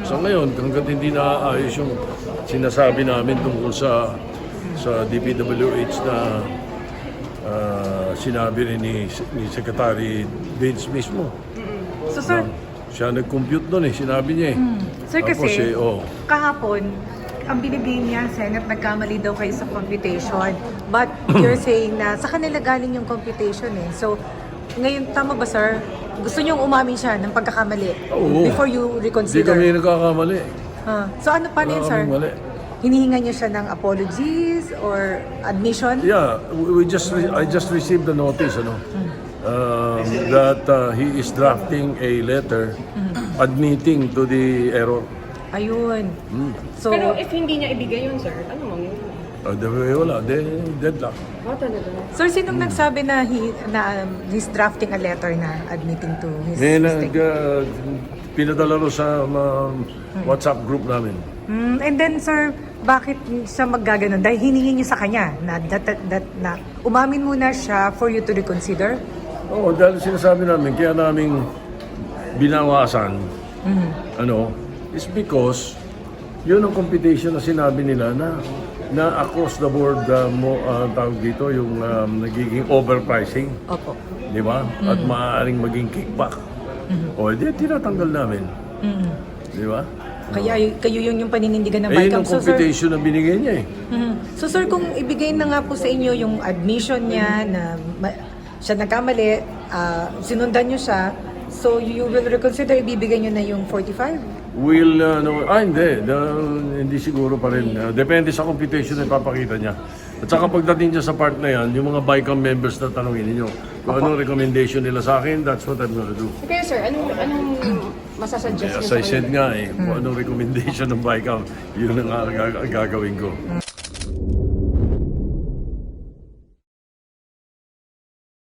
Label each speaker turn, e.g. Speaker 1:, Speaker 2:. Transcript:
Speaker 1: Sa ngayon, hanggang hindi naaayos yung sinasabi namin tungkol sa DPWH na sinabi rin ni Secretary Vince mismo.
Speaker 2: So sir,
Speaker 1: Siya nag-compute doon sinabi niya
Speaker 2: sir kasi
Speaker 1: Tapos,
Speaker 2: kahapon, ang binibigay niya, Senate, nagkamali daw kayo sa computation. But you're saying na sa kanila galing yung computation So, ngayon, tama ba sir? Gusto niyong umamin siya ng pagkakamali
Speaker 1: Oo.
Speaker 2: before you
Speaker 1: Hindi
Speaker 2: reconsider?
Speaker 1: kami nagkakamali.
Speaker 2: So ano pa yun,
Speaker 1: Wala
Speaker 2: sir?
Speaker 1: kaming mali.
Speaker 2: Hinihinga niyo siya ng apologies or admission?
Speaker 1: Yeah, I just received the notice, that he is drafting a letter admitting to the error.
Speaker 2: Ayun. So,
Speaker 3: Pero if hindi niya ibigay yun, sir, ano mangyayari?
Speaker 1: Wala, deadlock.
Speaker 3: Talaga.
Speaker 2: sir, sinong nagsabi na he's drafting a letter na admitting to his mistake?
Speaker 1: Pinadala ro sa WhatsApp group namin.
Speaker 2: And then, sir, bakit siya maggaganon? Dahil hiningi niyo sa kanya na umamin muna siya for you to reconsider?
Speaker 1: Oo, dahil sinasabi namin, kaya namin binawasan, is because yun ang computation na sinabi nila na across the board tawag dito yung nagiging overpricing,
Speaker 2: Opo.
Speaker 1: di ba? At maaaring maging kickback. O, di tinatanggal namin. Di ba?
Speaker 2: Kaya kayo yung paninindigan ng
Speaker 1: Yun
Speaker 2: BICAM.
Speaker 1: ang computation na binigay niya
Speaker 2: So sir, kung ibigay na nga po sa inyo yung admission niya na siya nagkamali, sinundan niyo siya, so you will reconsider, ibibigay niyo na yung 45?
Speaker 1: Will, hindi siguro pa rin. Depende sa computation na ipapakita niya. At saka pagdating niya sa part na yan, yung mga BICAM members na tanongin ninyo, kung anong recommendation nila sa akin, that's what I'm gonna do.
Speaker 3: Kaya sir, anong masasuggest niyo
Speaker 1: As
Speaker 3: sa
Speaker 1: I said
Speaker 3: kanila?
Speaker 1: nga kung anong recommendation ng BICAM, yun ang gagawin ko.